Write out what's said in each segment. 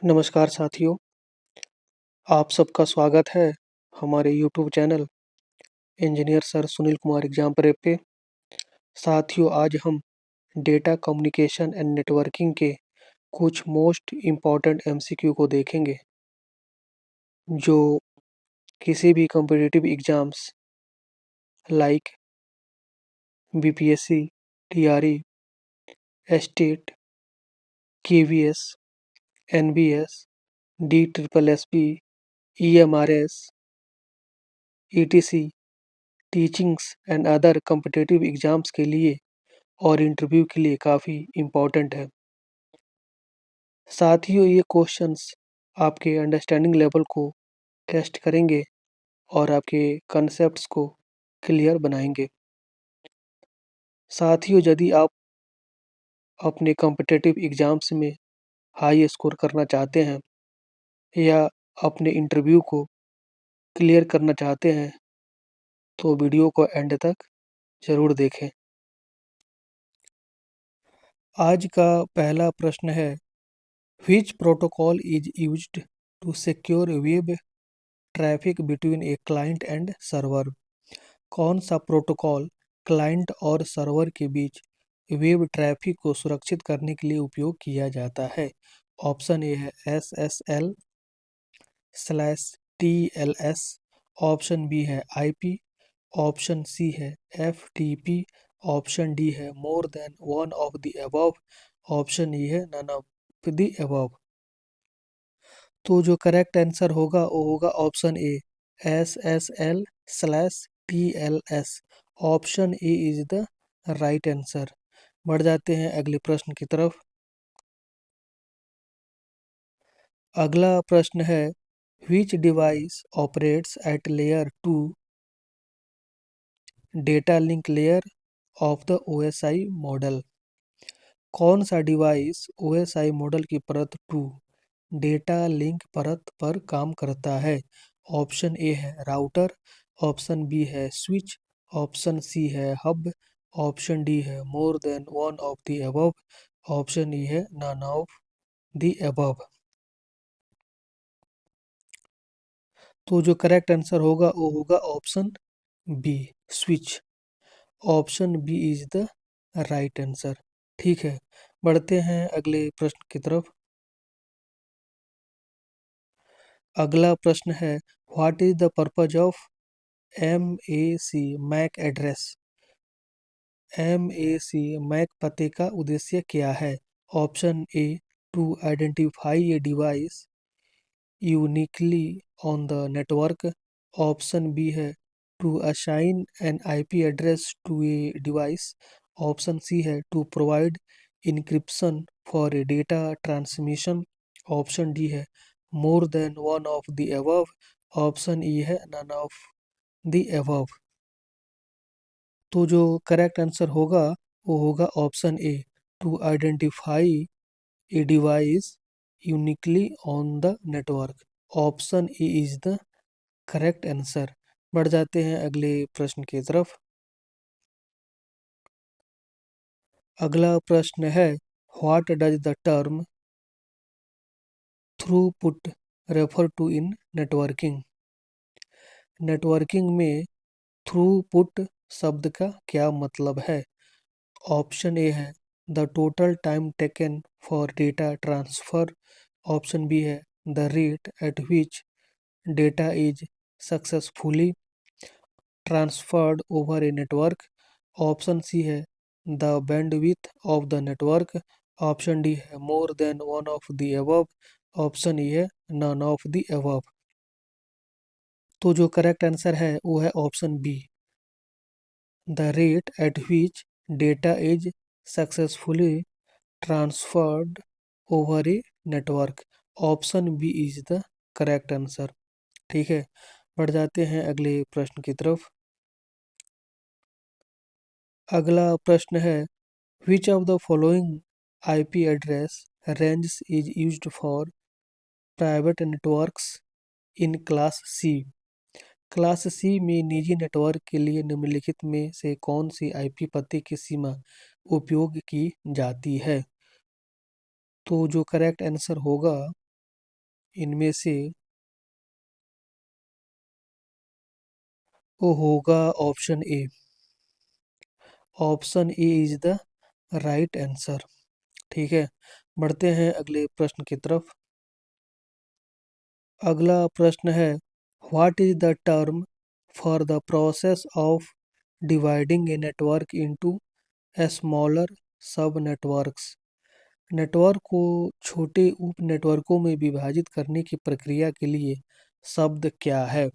नमस्कार साथियों, आप सबका स्वागत है हमारे YouTube channel engineer sir Sunil Kumar exam prep पे। साथियों, आज हम डेटा कम्युनिकेशन एंड नेटवर्किंग के कुछ मोस्ट इम्पॉर्टेंट एमसीक्यू को देखेंगे, जो किसी भी competitive exams like BPSC, TRE, estate, KVS, NBS, D triple SP, EMRS, etc, teachings and other competitive exams के लिए और इंटरव्यू के लिए काफ़ी इम्पोर्टेंट है। साथियों, ये क्वेश्चंस आपके अंडरस्टैंडिंग लेवल को टेस्ट करेंगे और आपके कॉन्सेप्ट्स को क्लियर बनाएंगे। साथियों, यदि आप अपने कॉम्पिटिटिव एग्जाम्स में हाई स्कोर करना चाहते हैं या अपने इंटरव्यू को क्लियर करना चाहते हैं, तो वीडियो को एंड तक ज़रूर देखें। आज का पहला प्रश्न है, which protocol is used to secure web traffic between a client and server. कौन सा प्रोटोकॉल क्लाइंट और सर्वर के बीच वेब ट्रैफिक को सुरक्षित करने के लिए उपयोग किया जाता है। ऑप्शन ए है SSL/TLS, ऑप्शन बी है IP, ऑप्शन सी है FTP, ऑप्शन डी है more than one of the above, option E है नन ऑफ द अबव। तो जो करेक्ट आंसर होगा वो होगा option A SSL/TLS। Option A is the right answer. बढ़ जाते हैं अगले प्रश्न की तरफ। अगला प्रश्न है, which device operates at layer 2 data link layer of the OSI model. कौन सा डिवाइस OSI मॉडल की परत 2 डेटा लिंक परत पर काम करता है। ऑप्शन ए है राउटर, ऑप्शन बी है स्विच, ऑप्शन सी है हब, ऑप्शन डी है more than one of the above, option E है नन ऑफ द अबव। तो जो करेक्ट आंसर होगा वो होगा option B, switch. Option B is the right answer. ठीक है, बढ़ते हैं अगले प्रश्न की तरफ। अगला प्रश्न है, what is the purpose of MAC Mac address. MAC Mac पते का उद्देश्य क्या है। Option A, to identify a device uniquely on the network, option B है to assign N IP address to a device, option C है to provide encryption for a data transmission, option D है more than one of the above, option E है none of the above. तो जो correct answer होगा वो होगा option A, to identify a device uniquely on the network. Option A is the correct answer. बढ़ जाते हैं अगले प्रश्न की तरफ। अगला प्रश्न है, what does the term throughput refer to in networking. Networking में थ्रूपुट शब्द का क्या मतलब है। ऑप्शन ए है the total time taken for data transfer, option B है the rate at which data is successfully transferred over a network, option C है the bandwidth of the network, option D है more than one of the above, option E है none of the above. तो जो correct answer है वो है option B, the rate at which data is successfully transferred over a network. Option B is the correct answer. ठीक है, बढ़ जाते हैं अगले प्रश्न की तरफ। अगला प्रश्न है, which of the following IP address range is used for private networks in class C. Class C में निजी नेटवर्क के लिए निम्नलिखित में से कौन सी IP पते की सीमा उपयोग की जाती है। तो जो करेक्ट आंसर होगा इनमें से वो होगा option A. Option A is the right answer. ठीक है, बढ़ते हैं अगले प्रश्न की तरफ। अगला प्रश्न है, what is the term for the process of dividing a network into a smaller सब नेटवर्क्स। नेटवर्क को छोटे उप नेटवर्कों में विभाजित करने की प्रक्रिया के लिए शब्द क्या है?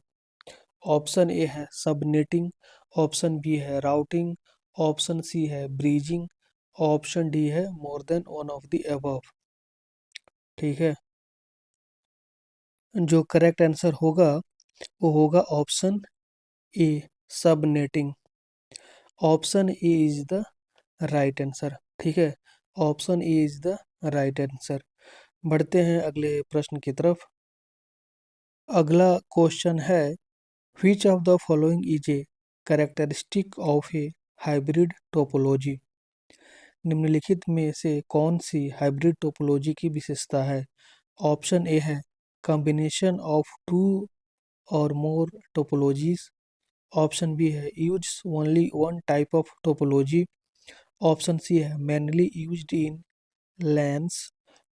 ऑप्शन ए है सबनेटिंग, ऑप्शन बी है राउटिंग, ऑप्शन सी है ब्रीजिंग, ऑप्शन डी है more than one of the above. ठीक है, जो करेक्ट आंसर होगा वो होगा option A, subnetting. Option A is the right answer. ठीक है, option A is the right answer. बढ़ते हैं अगले प्रश्न की तरफ। अगला क्वेश्चन है, which of the following is a characteristic of A hybrid topology. निम्नलिखित में से कौन सी हाइब्रिड टोपोलॉजी की विशेषता है? ऑप्शन ए है combination of two or more topologies, option B है use only one type of topology, option C है mainly used in LANs,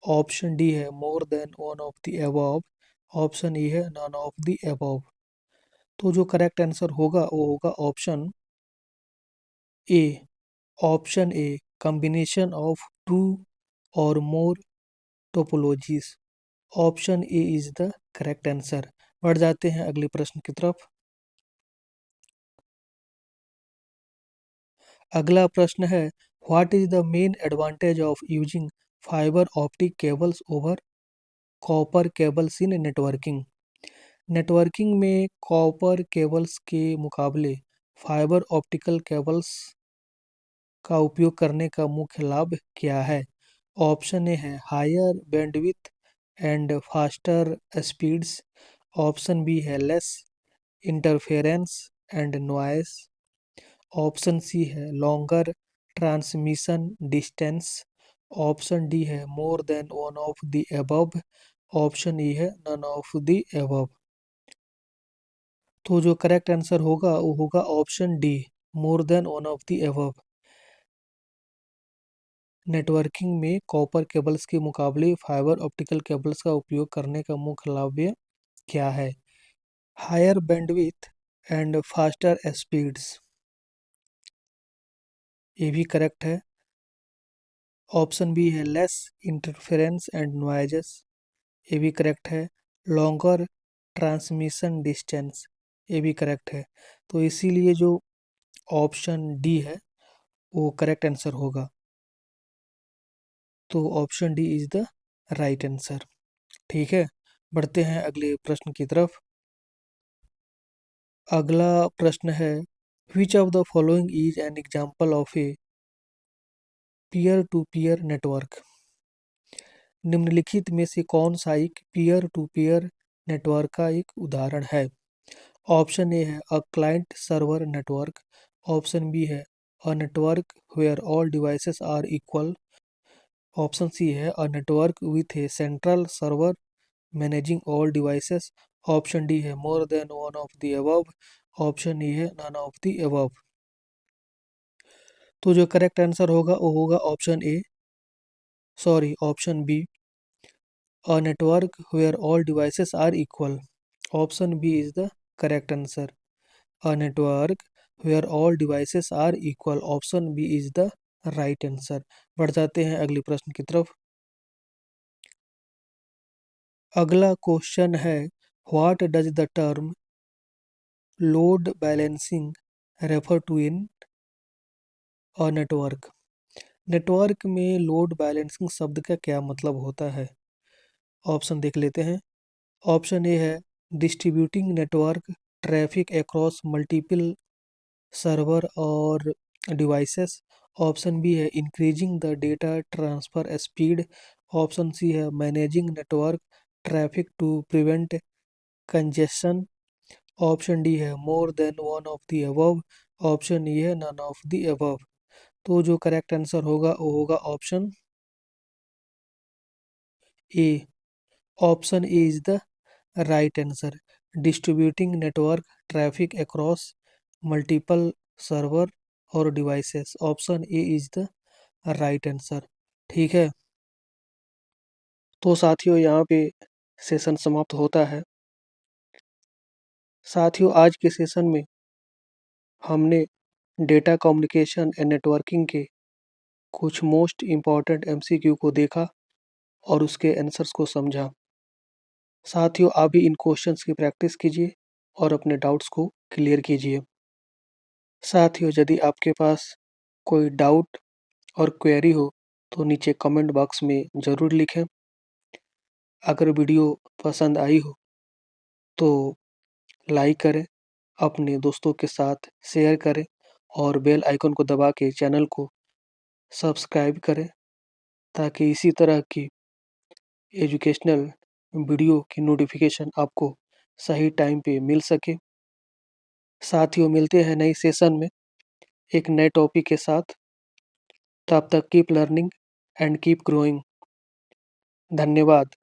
option D है more than one of the above, option E है none of the above. तो जो correct answer होगा वो होगा option A. Option A, combination of two or more topologies. Option A is the correct answer. बढ़ जाते हैं अगले प्रश्न की तरफ। अगला प्रश्न है, what is the main advantage of using fibre optic cables over copper cables in networking. Networking में कॉपर केबल्स के मुकाबले फाइबर ऑप्टिकल केबल्स का उपयोग करने का मुख्य लाभ क्या है? ऑप्शन ए है higher bandwidth and faster speeds, option B है less interference and noise, option C है longer transmission distance, option D है more than one of the above, option E है नन ऑफ द अबव। तो जो correct answer होगा वो होगा option D, more than one of the above. Networking में copper cables के मुकाबले फाइबर ऑप्टिकल केबल्स का उपयोग करने का मुख्य लाभ क्या है? Higher bandwidth and faster speeds, ये भी करेक्ट है। ऑप्शन बी है लेस इंटरफेरेंस एंड नॉइजेस, ये भी करेक्ट है। लॉन्गर ट्रांसमिशन डिस्टेंस, ये भी करेक्ट है। तो इसीलिए जो ऑप्शन डी है वो करेक्ट आंसर होगा। तो option D is the right answer. ठीक है, बढ़ते हैं अगले प्रश्न की तरफ। अगला प्रश्न है, which of the following is an example of a peer to peer network. निम्नलिखित में से कौन सा एक पीयर टू पीयर नेटवर्क का एक उदाहरण है? ऑप्शन ए है a client server network, option B है a network where all devices are equal, option C है a network with a central server managing all devices, option D है more than one of the above, option E है none of the above. तो जो correct answer होगा वो होगा option A, sorry option B, a network where all devices are equal. Option B is the correct answer, a network where all devices are equal, option B is the right answer. बढ़ जाते हैं अगले प्रश्न की तरफ। अगला question है, what does the term load balancing refer to in a network. Network में लोड बैलेंसिंग शब्द का क्या मतलब होता है? ऑप्शन देख लेते हैं। ऑप्शन ए है distributing network traffic across multiple server और डिवाइसेस, ऑप्शन बी है increasing the data transfer speed, option C है managing network traffic to prevent congestion, option D है more than one of the above, option E है none of the above. तो जो correct answer होगा वो होगा option A, Option A is the right answer. Distributing network traffic across multiple server और devices. Option A is the right answer. ठीक है, तो साथियों यहाँ पे सेशन समाप्त होता है। साथियों आज के सेशन में हमने डेटा कम्युनिकेशन एंड नेटवर्किंग के कुछ मोस्ट इम्पॉर्टेंट एमसीक्यू को देखा और उसके आंसर्स को समझा। साथियों आप भी इन क्वेश्चंस की प्रैक्टिस कीजिए और अपने डाउट्स को क्लियर कीजिए। साथियों यदि आपके पास कोई डाउट और क्वेरी हो तो नीचे कमेंट बॉक्स में ज़रूर लिखें। अगर वीडियो पसंद आई हो तो लाइक करें, अपने दोस्तों के साथ शेयर करें और बेल आइकन को दबा के चैनल को सब्सक्राइब करें ताकि इसी तरह की एजुकेशनल वीडियो की नोटिफिकेशन आपको सही टाइम पे मिल सके। साथियों मिलते हैं नई सेशन में एक नए टॉपिक के साथ। तब तक keep learning and keep growing. धन्यवाद।